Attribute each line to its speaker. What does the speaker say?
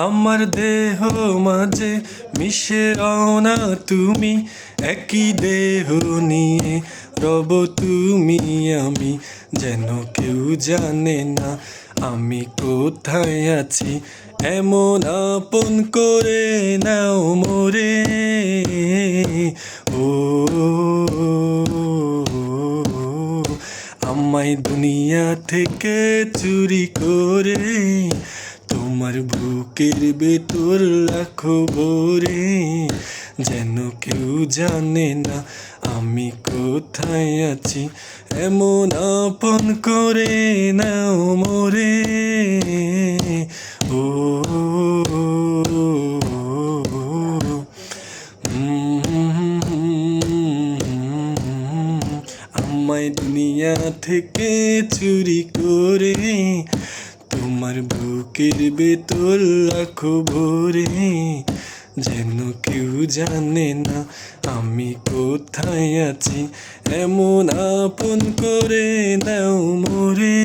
Speaker 1: আমার দেহ মাঝে মিশে রও না তুমি, একই দেহ নিয়ে রব তুমি আমি। যেন কেউ জানে না আমি কোথায় আছি, এমন আপন করে নাও মোরে। ও আমায় দুনিয়া থেকে চুরি করে তোমার বুকের ভেতর রাখো ভরে। যেন কেউ জানে না আমি কোথায় আছি, এমন আপন করে নাও মোরে। ও আমায় দুনিয়া থেকে চুরি করে তোমার বুকের ভেতর রাখো ভরে। যেন কেউ জানে না আমি কোথায় আছি, এমন আপন করে নাও মোরে।